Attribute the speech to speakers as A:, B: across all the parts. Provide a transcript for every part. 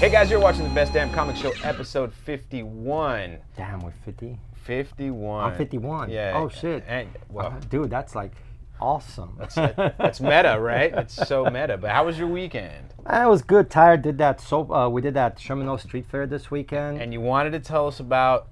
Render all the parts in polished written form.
A: Hey guys, you're watching the Best Damn Comic Show, episode 51.
B: Damn, we're 50?
A: 51.
B: I'm 51.
A: Yeah.
B: Oh, shit.
A: Well,
B: dude, that's like awesome.
A: that's meta, right? It's so meta. But how was your weekend?
B: I was good, tired. We did that Sherman Street Fair this weekend.
A: And you wanted to tell us about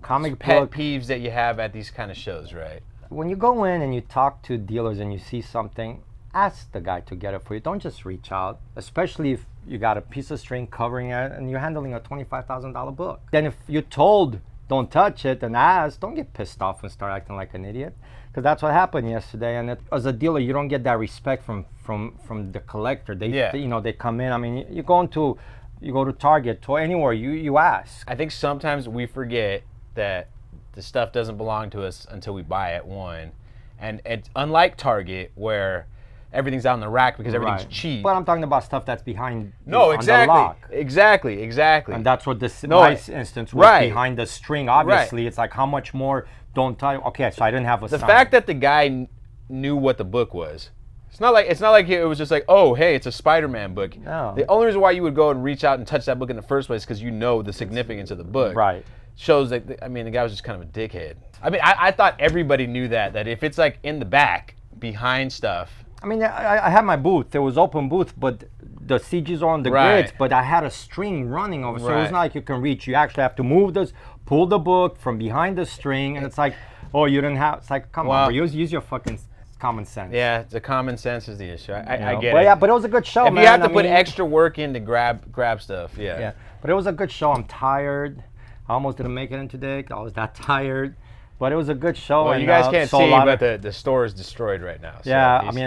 B: comic
A: pet
B: book
A: peeves that you have at these kind of shows, right?
B: When you go in and you talk to dealers and you see something, ask the guy to get it for you. Don't just reach out, especially if you got a piece of string covering it and you're handling a $25,000 book. Then if you're told don't touch it and ask, don't get pissed off and start acting like an idiot, because that's what happened yesterday. And as a dealer, you don't get that respect from the collector. They come in. I mean, you go to Target or anywhere, you ask.
A: I think sometimes we forget that the stuff doesn't belong to us until we buy it, one. And it's unlike Target where everything's out on the rack because everything's cheap.
B: But I'm talking about stuff that's behind
A: on the lock. Exactly.
B: And that's what this nice instance was, behind the string. Obviously, it's like, how much more don't tell you? Okay, so I didn't have a sign.
A: The fact that the guy knew what the book was. It's not like it was just like, oh, hey, it's a Spider-Man book.
B: No.
A: The only reason why you would go and reach out and touch that book in the first place is because you know the significance of the book.
B: Right.
A: Shows that, the guy was just kind of a dickhead. I mean, I thought everybody knew that if it's like in the back, behind stuff.
B: I mean, I had my booth. There was open booth, but the CGs are on the grids, but I had a string running over, so it's not like you can reach. You actually have to move this, pull the book from behind the string, and it's like, oh, you didn't have, it's like, come on, bro, use your fucking common sense.
A: Yeah, the common sense is the issue. I get
B: it.
A: Yeah,
B: but it was a good show,
A: man. If you have to put extra work in to grab stuff, yeah.
B: But it was a good show. I'm tired. I almost didn't make it in today. I was that tired. But it was a good show.
A: Well, you guys can't see, but the store is destroyed right now.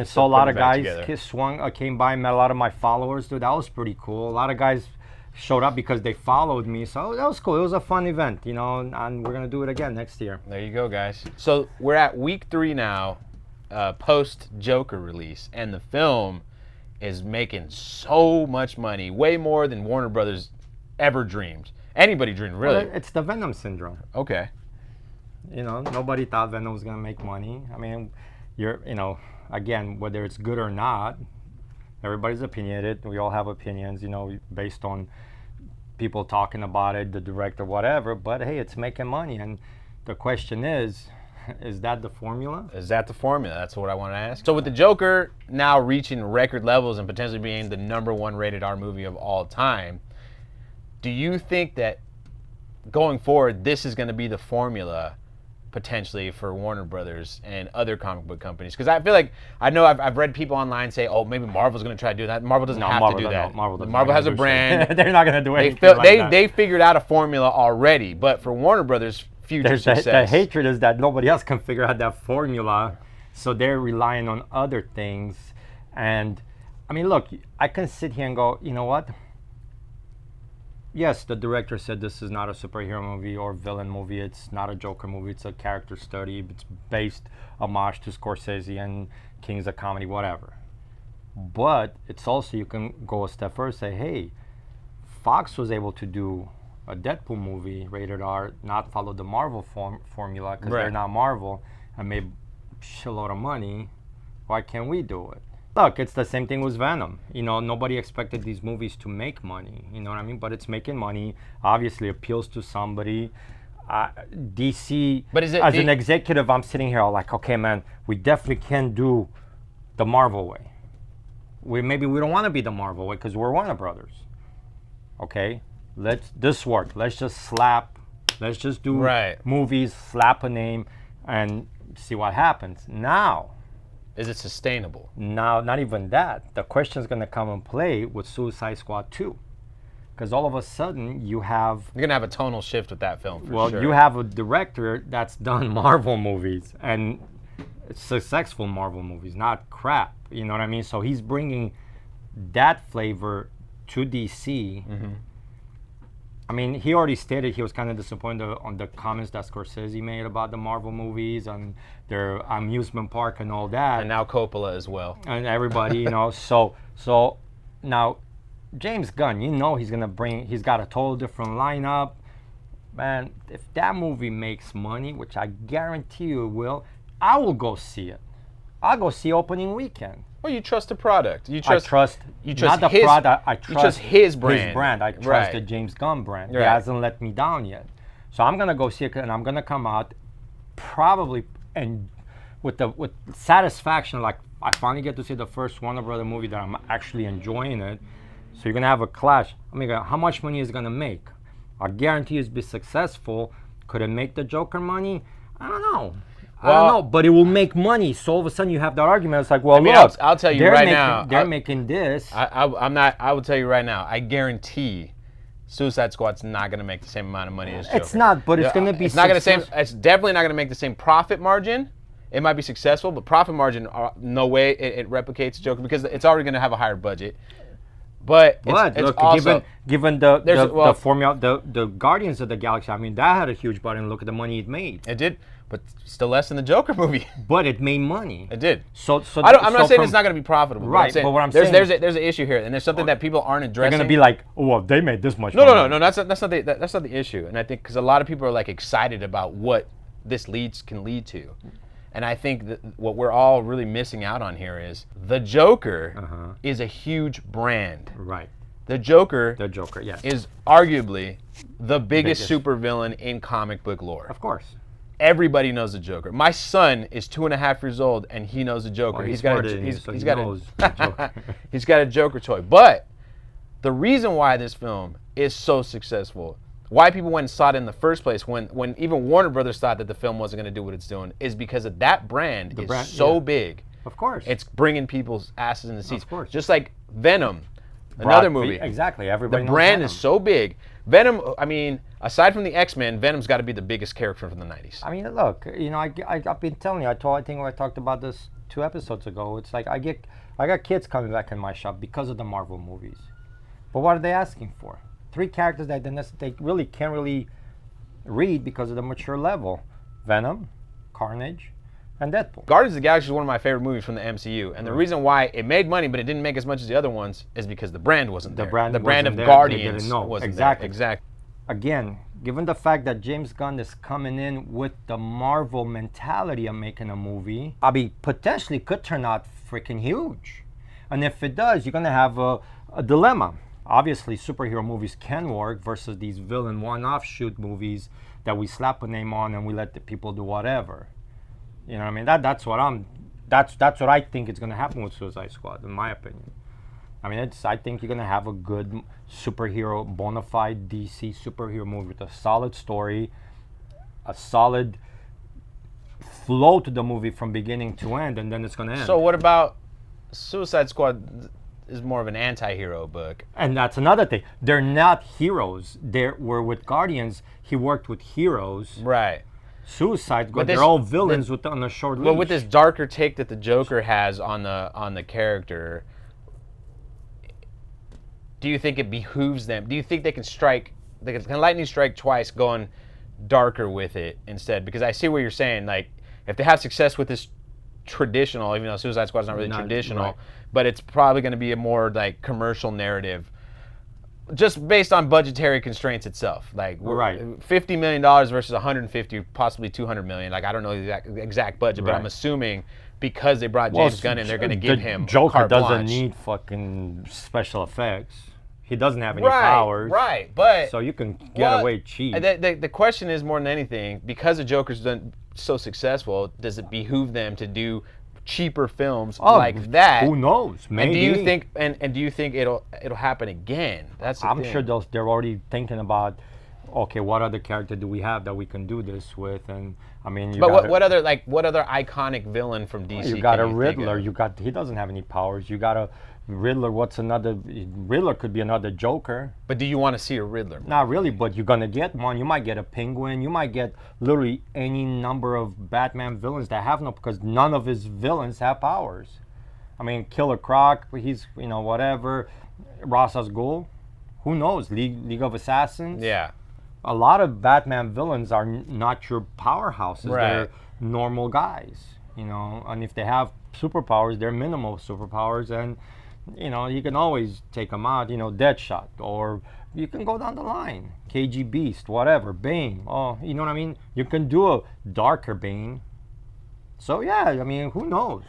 A: So
B: a lot of guys came by, met a lot of my followers, dude. That was pretty cool. A lot of guys showed up because they followed me, so that was cool. It was a fun event, and we're gonna do it again next year.
A: There you go, guys. So we're at week 3 now, post Joker release, and the film is making so much money, way more than Warner Brothers ever dreamed. Anybody dreamed, really.
B: Well, it's the Venom syndrome.
A: Okay.
B: Nobody thought Venom was going to make money. I mean, again, whether it's good or not, everybody's opinionated. We all have opinions, based on people talking about it, the director, whatever. But hey, it's making money. And the question is that the formula?
A: Is that the formula? That's what I want to ask. So with the Joker now reaching record levels and potentially being the #1 rated R movie of all time, do you think that going forward, this is going to be the formula potentially for Warner Brothers and other comic book companies? Because I feel like, I've read people online say, oh, maybe Marvel's going to try to do that. Marvel doesn't have to do that. Marvel has a brand.
B: They're not going to do anything
A: They figured out a formula already. But for Warner Brothers' future success.
B: The hatred is that nobody else can figure out that formula. So they're relying on other things. And, I mean, look, I can sit here and go, you know what? Yes, the director said this is not a superhero movie or villain movie. It's not a Joker movie. It's a character study. It's based homage to Scorsese and Kings of Comedy, whatever. But it's also, you can go a step further and say, hey, Fox was able to do a Deadpool movie, rated R, not follow the Marvel formula because they're not Marvel, and made a shitload of money. Why can't we do it? Look, it's the same thing with Venom. Nobody expected these movies to make money. You know what I mean? But it's making money. Obviously, appeals to somebody. DC,
A: but as
B: an executive, I'm sitting here all like, okay, man, we definitely can do the Marvel way. Maybe we don't want to be the Marvel way because we're Warner Brothers. Okay, this work. Let's just do movies, slap a name, and see what happens. Now,
A: is it sustainable?
B: Now, not even that. The question's going to come and play with Suicide Squad 2. Because all of a sudden, you're going
A: to have a tonal shift with that film, for sure.
B: You have a director that's done Marvel movies, and successful Marvel movies, not crap. You know what I mean? So he's bringing that flavor to DC. Mm-hmm. I mean, he already stated he was kind of disappointed on the comments that Scorsese made about the Marvel movies and their amusement park and all that.
A: And now Coppola as well.
B: And everybody, So now, James Gunn, he's got a total different lineup. Man, if that movie makes money, which I guarantee you it will, I will go see it. I'll go see opening weekend.
A: Well, you trust the product. You
B: I
A: trust.
B: trust
A: You trust
B: not the
A: his,
B: product. I trust
A: you trust his brand.
B: His brand. I trust
A: Right.
B: the James Gunn brand. He
A: Right.
B: hasn't let me down yet. So I'm gonna go see it, and I'm gonna come out probably and with satisfaction. Like I finally get to see the first Warner Brother movie that I'm actually enjoying it. So you're gonna have a clash. I mean, how much money is it gonna make? I guarantee it's be successful. Could it make the Joker money? I don't know. I don't know, but it will make money. So all of a sudden you have that argument. It's like, well, look,
A: I'll tell you
B: they're
A: right
B: making,
A: now.
B: they're making this.
A: I'm not. I will tell you right now. I guarantee, Suicide Squad's not going to make the same amount of money as Joker.
B: It's not, but it's going to be.
A: It's not going to It's definitely not going to make the same profit margin. It might be successful, but profit margin, no way it replicates Joker because it's already going to have a higher budget. But it's
B: look,
A: also,
B: given the formula, the Guardians of the Galaxy, I mean, that had a huge budget. And look at the money it made.
A: It did, but still less than the Joker movie.
B: But it made money.
A: It did.
B: So
A: I'm not saying it's not going to be profitable.
B: Right, but what I'm
A: saying
B: saying
A: there's an issue here, and there's something that people aren't addressing.
B: They're going to be like, oh, well, they made this much money.
A: No. That's not the issue. And I think because a lot of people are like excited about what this can lead to. And I think that what we're all really missing out on here is the Joker is a huge brand.
B: Right.
A: The Joker,
B: yes,
A: is arguably the biggest supervillain in comic book lore.
B: Of course.
A: Everybody knows the Joker. My son is 2.5 years old and he knows the Joker.
B: Well,
A: he's got a Joker toy. But the reason why this film is so successful, why people went and saw it in the first place, when even Warner Brothers thought that the film wasn't going to do what it's doing, is because of that brand is so big.
B: Of course.
A: It's bringing people's asses in the seats.
B: Of course.
A: Just like Venom, another movie.
B: Exactly. Everybody knows
A: the brand
B: Venom.
A: is so big. Venom, I mean, aside from the X-Men, Venom's got to be the biggest character from the 90s.
B: I mean, look, you know, I've been telling you, I think I talked about this 2 episodes ago. It's like I got kids coming back in my shop because of the Marvel movies. But what are they asking for? 3 characters that they really can't really read because of the mature level. Venom, Carnage, and Deadpool.
A: Guardians of the Galaxy is one of my favorite movies from the MCU, and the reason why it made money but it didn't make as much as the other ones is because the brand wasn't there. The brand of Guardians wasn't there. Exactly.
B: Again, given the fact that James Gunn is coming in with the Marvel mentality of making a movie, I mean, potentially could turn out freaking huge. And if it does, you're gonna have a dilemma. Obviously, superhero movies can work versus these villain one-off shoot movies that we slap a name on and we let the people do whatever. You know what I mean? That's what I think is going to happen with Suicide Squad, in my opinion. I mean, I think you're going to have a good superhero, bona fide DC superhero movie with a solid story, a solid flow to the movie from beginning to end, and then it's going to end.
A: So what about Suicide Squad? Is more of an anti-hero book.
B: And that's another thing. They're not heroes. We're with Guardians. He worked with heroes.
A: Right.
B: Suicide Squad. They're all villains on a short leash.
A: But with this darker take that the Joker has on the character, do you think it behooves them? Do you think they can lightning strike twice, going darker with it instead? Because I see what you're saying. Like, if they have success with this traditional, even though Suicide Squad's not really traditional, right, but it's probably going to be a more like commercial narrative, just based on budgetary constraints itself. Like,
B: right,
A: $50 million versus 150, possibly 200 million. Like, I don't know the exact budget, but I'm assuming because they brought James Gunn in, they're going to give him
B: Joker
A: carte
B: doesn't
A: blanche.
B: need fucking special effects. He doesn't have any powers.
A: Right, but
B: so you can get away cheap.
A: The question is more than anything, because the Joker's done so successful, does it behoove them to do cheaper films like that?
B: Who knows? Maybe.
A: And do you think it'll happen again? That's the
B: I'm
A: thing.
B: sure they're already thinking about, okay, what other character do we have that we can do this with? And I mean,
A: what other iconic villain from DC?
B: You got a Riddler. He doesn't have any powers. You got a Riddler. Riddler could be another Joker.
A: But do you want to see a Riddler?
B: Not really, but you're gonna get one. You might get a Penguin. You might get literally any number of Batman villains that have because none of his villains have powers. I mean, Killer Croc, he's whatever. Ra's al Ghul, who knows? League of Assassins.
A: Yeah.
B: A lot of Batman villains are not your powerhouses.
A: Right.
B: They're normal guys, and if they have superpowers, they're minimal superpowers, and you can always take them out. Deadshot, or you can go down the line. KG Beast, whatever, Bane. Oh, you know what I mean? You can do a darker Bane. So yeah, I mean, who knows?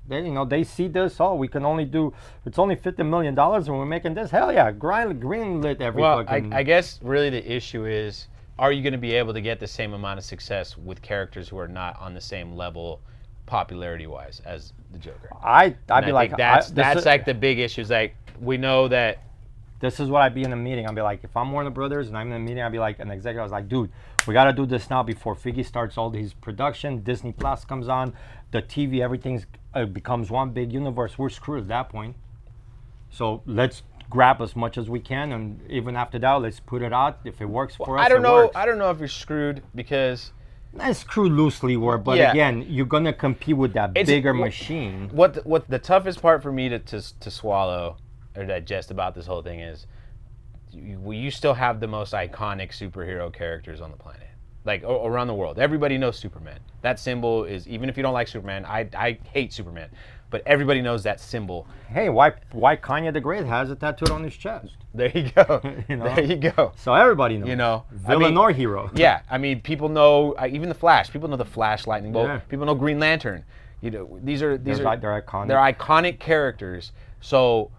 B: They see this. Oh, we can only do. It's only $50 million, and we're making this. Hell yeah, greenlit every
A: Well,
B: fucking.
A: I guess really the issue is, are you going to be able to get the same amount of success with characters who are not on the same level, popularity-wise, as the Joker?
B: I'd
A: And
B: be
A: I
B: like,
A: think that's like the big issue. Is like we know that.
B: this is what I'd be in a meeting. I'd be like, if I'm Warner Brothers and I'm in a meeting, I'd be like, an executive. I was like, dude, we got to do this now before Figgy starts all his production. Disney Plus comes on, the TV, everything's becomes one big universe. We're screwed at that point. So let's grab as much as we can, and even after that, let's put it out. If it works for us,
A: I don't
B: it
A: know.
B: works.
A: I don't know if you're screwed because
B: That's screwed loosely word, but
A: Yeah.
B: again, you're gonna compete with that
A: It's-
B: bigger
A: wh-
B: machine.
A: what the toughest part for me to swallow or digest about this whole thing is you still have the most iconic superhero characters on the planet, like around the world. Everybody knows Superman. That symbol is, even if you don't like Superman, I hate Superman, but everybody knows that symbol.
B: Hey, why Kanye the Great has it tattooed on his chest?
A: There you go.
B: You know?
A: There you go.
B: So everybody knows.
A: You know,
B: Villain or hero.
A: Yeah, I mean, people know even the Flash. People know the Flash, Lightning Bolt.
B: Yeah.
A: People know Green Lantern. You know, these are
B: They're iconic.
A: They're iconic characters. So,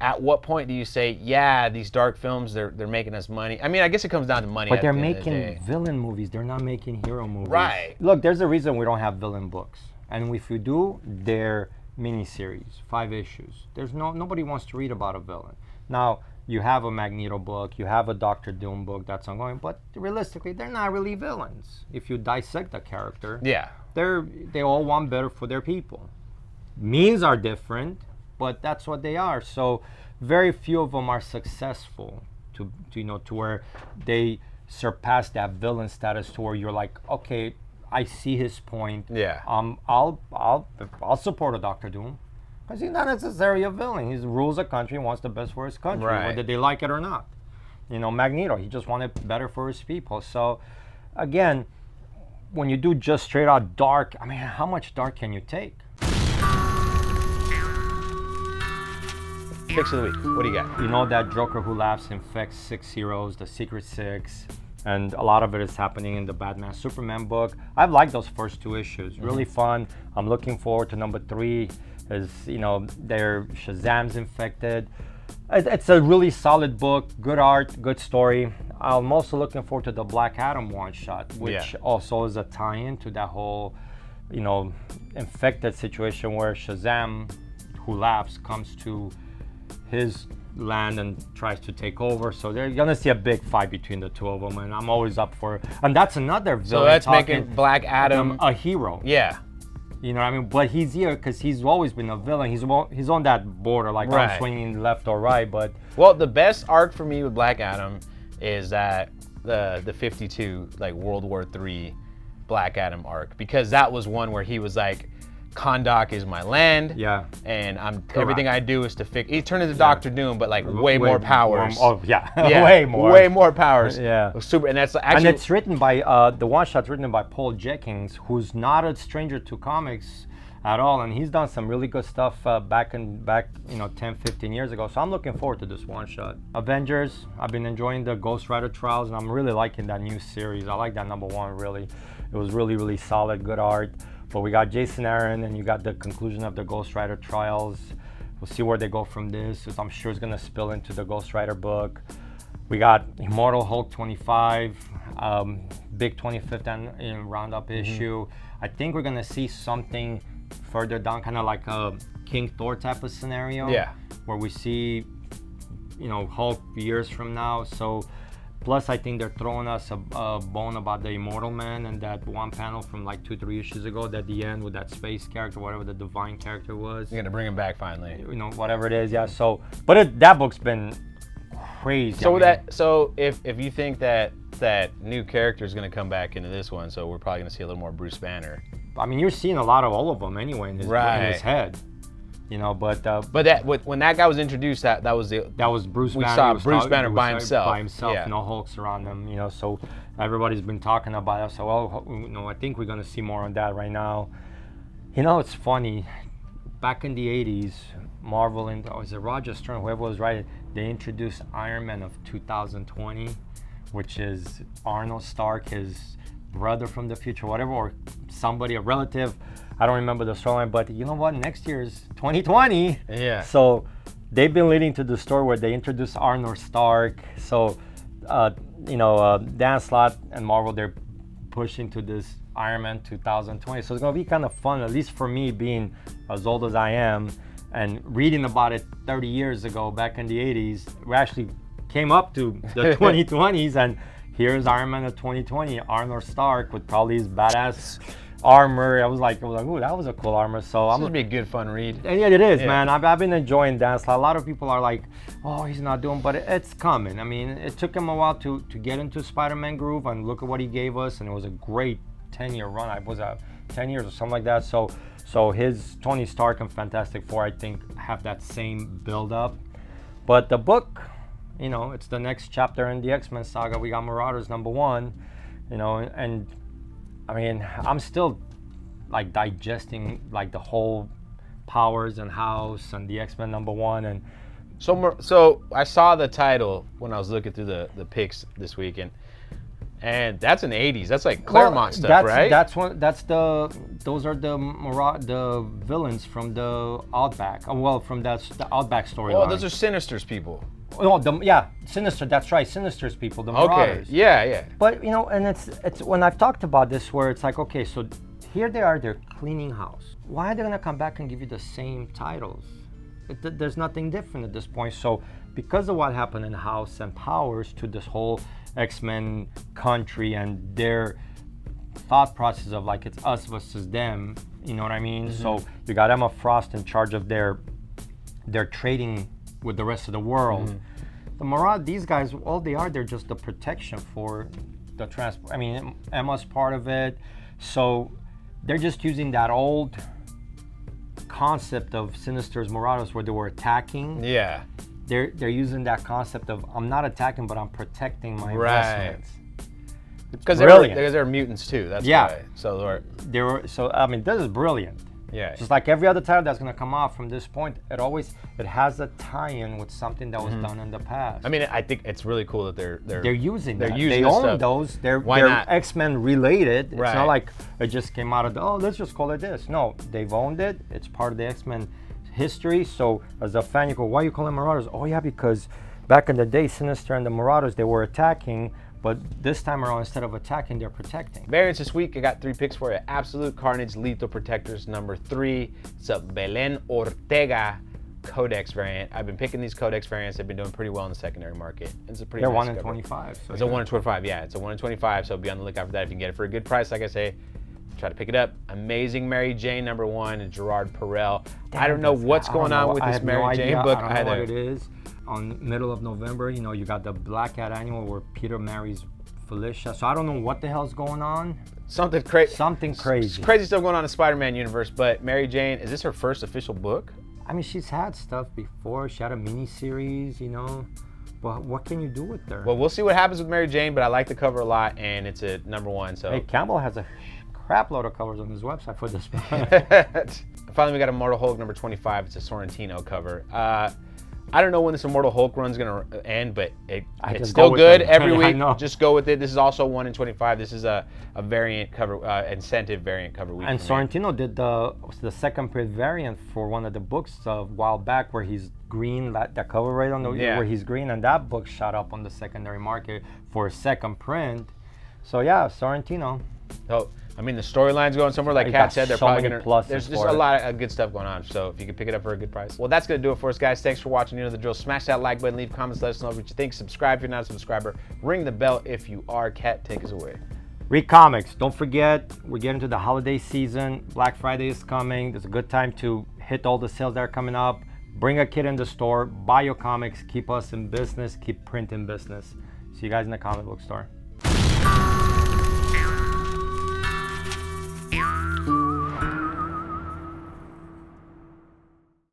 A: at what point do you say, yeah, these dark films, they're making us money? I mean, I guess it comes down to money.
B: But
A: at
B: they're
A: the end of the
B: making
A: day.
B: villain movies. They're not making hero movies.
A: Right.
B: Look, there's a reason we don't have villain books. And if we do, they're miniseries, 5 issues. There's nobody wants to read about a villain. Now, you have a Magneto book, you have a Doctor Doom book that's ongoing, but realistically, they're not really villains. If you dissect a character,
A: Yeah.
B: they all want better for their people. Means are different, but that's what they are. So very few of them are successful to where they surpass that villain status to where you're like, okay, I see his point.
A: Yeah.
B: I'll support a Doctor Doom because he's not necessarily a villain. He rules a country and wants the best for his country,
A: Right.
B: whether they like it or not. Magneto, he just wanted better for his people. So again, when you do just straight out dark, I mean, how much dark can you take?
A: Picks of the week. What do you got?
B: You know that Joker Who Laughs infects 6 heroes, the Secret Six, and a lot of it is happening in the Batman Superman book. I've liked those first 2 issues. Really fun. I'm looking forward to number 3. Is their Shazam's infected. It's a really solid book. Good art, good story. I'm also looking forward to the Black Adam one shot, which also is a tie-in to that whole, infected situation where Shazam, Who Laughs, comes to his land and tries to take over. So they're gonna see a big fight between the 2 of them, and I'm always up for it. And that's another villain.
A: So that's
B: talking
A: making Black Adam
B: a hero.
A: Yeah.
B: You know what I mean? But he's here because he's always been a villain. He's on that border, like
A: Right.
B: I'm swinging left or right. But
A: Well, the best arc for me with Black Adam is that the 52, like World War III Black Adam arc, because that was one where he was like, Kahndaq is my land,
B: yeah,
A: and everything I do is to fix. He turned into Doctor Doom, but like way more
B: more-
A: powers.
B: oh yeah,
A: Yeah, way more powers.
B: Yeah.
A: Super, and that's
B: and
A: actually
B: it's written by the one shot's written by Paul Jenkins, who's not a stranger to comics at all, and he's done some really good stuff back 10, 15 years ago. So I'm looking forward to this one shot. Avengers, I've been enjoying the Ghost Rider trials, and I'm really liking that new series. I like that number 1 really. It was really, really solid, good art. But we got Jason Aaron, and you got the conclusion of the Ghost Rider trials. We'll see where they go from this. I'm sure it's gonna spill into the Ghost Rider book. We got Immortal Hulk 25, big 25th roundup issue. I think we're gonna see something further down, kind of like a King Thor type of scenario.
A: Yeah.
B: Where we see, Hulk years from now. So. Plus, I think they're throwing us a bone about the Immortal Man and that one panel from like 2-3 issues ago at the end with that space character, whatever the divine character was.
A: you're gonna bring him back finally.
B: Whatever it is, yeah. So, but that book's been crazy.
A: So
B: I mean,
A: if you think that new character is gonna come back into this one, so we're probably gonna see a little more Bruce Banner.
B: I mean, you're seeing a lot of all of them anyway in his head. But
A: that when that guy was introduced, that was
B: Bruce
A: we
B: Banner.
A: saw
B: He was
A: Bruce
B: talking-
A: Banner
B: he was
A: by himself.
B: By himself,
A: Yeah.
B: no Hulks around him. So everybody's been talking about it. So, I think we're gonna see more on that right now. It's funny. Back in the 80s, Marvel and was it Roger Stern, whoever was writing, they introduced Iron Man of 2020, which is Arnold Stark, his brother from the future, whatever, or somebody, a relative. I don't remember the storyline, but you know what? Next year is 2020.
A: Yeah.
B: So they've been leading to the story where they introduced Arnold Stark. So, Dan Slott and Marvel, they're pushing to this Iron Man 2020. So it's going to be kind of fun, at least for me, being as old as I am and reading about it 30 years ago, back in the 80s. We actually came up to the 2020s, and here's Iron Man of 2020, Arnold Stark with probably his badass armor. I was like, ooh, that was a cool armor. So
A: It's gonna be a good fun read.
B: and yeah, it is,
A: Yeah.
B: man. I've been enjoying Dan Slott. A lot of people are like, oh, he's not doing, but it's coming. I mean, it took him a while to get into Spider-Man groove, and look at what he gave us, and it was a great 10-year run. I was 10 years or something like that. So his Tony Stark and Fantastic Four, I think, have that same build-up. But the book, it's the next chapter in the X-Men saga. We got Marauders #1, and I mean, I'm still like digesting like the whole Powers and House and the X-Men #1, and
A: So I saw the title when I was looking through the picks this weekend, and that's in the 80s. That's like Claremont stuff, right?
B: Those are the villains from the Outback. From the Outback storyline.
A: Oh, those are Sinister's people.
B: Oh, Sinister. That's right, Sinister's people, the
A: Okay.
B: Marauders.
A: Yeah.
B: But and it's when I've talked about this, where it's like, okay, so here they are, they're cleaning house. Why are they gonna come back and give you the same titles? There's nothing different at this point. So because of what happened in House and Powers to this whole X-Men country and their thought process of like it's us versus them, you know what I mean?
A: Mm-hmm.
B: So you got Emma Frost in charge of their trading with the rest of the world.
A: Mm-hmm.
B: The Maraud, these guys, all they are, they're just the protection for the transport. I mean, Emma's part of it. So they're just using that old concept of Sinister's Marauders where they were attacking.
A: Yeah.
B: They're using that concept of I'm not attacking, but I'm protecting my
A: Right.
B: investments.
A: Because
B: Brilliant.
A: they're mutants too. That's
B: Yeah.
A: why. So
B: I mean, this is brilliant.
A: yeah.
B: Just like every other title that's gonna come out from this point, it has a tie-in with something that was done in the past.
A: I mean, I think it's really cool that they're
B: using
A: they're
B: that.
A: using
B: They
A: this
B: own
A: stuff.
B: those. They're
A: Why not?
B: X-Men related. It's
A: Right.
B: not like it just came out of let's just call it this. No, they've owned it. It's part of the X-Men history. So as a fan, you go, why are you calling Marauders? Oh yeah, because back in the day, Sinister and the Marauders, they were attacking, but this time around, instead of attacking, they're protecting.
A: Variants this week, I got 3 picks for you. Absolute Carnage Lethal Protectors #3. It's a Belen Ortega Codex variant. I've been picking these Codex variants. They've been doing pretty well in the secondary market. It's a pretty
B: They're
A: nice
B: 1 in
A: cover.
B: 25. So
A: It's a 1 in 25, yeah. It's a 1 in 25, so be on the lookout for that if you can get it for a good price. Like I say, try to pick it up. Amazing Mary Jane #1 and Gerard Perel. I don't know what's going on with this Mary Jane book
B: I don't know what it
A: either.
B: is. On middle of November, you got the Black Cat annual where Peter marries Felicia. So I don't know what the hell's going on.
A: Something crazy.
B: Something crazy.
A: Crazy stuff going on in the Spider-Man universe, but Mary Jane, is this her first official book?
B: I mean, she's had stuff before. She had a mini-series, But what can you do with her?
A: Well, we'll see what happens with Mary Jane, but I like the cover a lot, and it's a #1, so.
B: Hey, Campbell has a crap load of covers on his website for this book.
A: Finally, we got Immortal Hulk #25. It's a Sorrentino cover. I don't know when this Immortal Hulk run's gonna end, but it's
B: just
A: still
B: go with
A: good
B: it.
A: every
B: I
A: week.
B: know.
A: Just go with it. This is also 1 in 25. This is a variant cover, incentive variant cover week.
B: And
A: for me.
B: Sorrentino did the second print variant for one of the books a while back where he's green, that cover right on the where he's green, and that book shot up on the secondary market for a second print. So yeah, Sorrentino.
A: So, I mean, the storyline's going somewhere. Like
B: It
A: Kat
B: got
A: said, they're
B: so
A: probably
B: many
A: going to.
B: pluses
A: There's just
B: for
A: a
B: it.
A: lot of good stuff going on. So if you can pick it up for a good price. Well, that's going to do it for us, guys. Thanks for watching. You know the drill. Smash that like button. Leave comments. Let us know what you think. Subscribe if you're not a subscriber. Ring the bell if you are. Kat, take us away.
B: Read comics. Don't forget, we're getting to the holiday season. Black Friday is coming. There's a good time to hit all the sales that are coming up. Bring a kid in the store. Buy your comics. Keep us in business. Keep print in business. See you guys in the comic book store.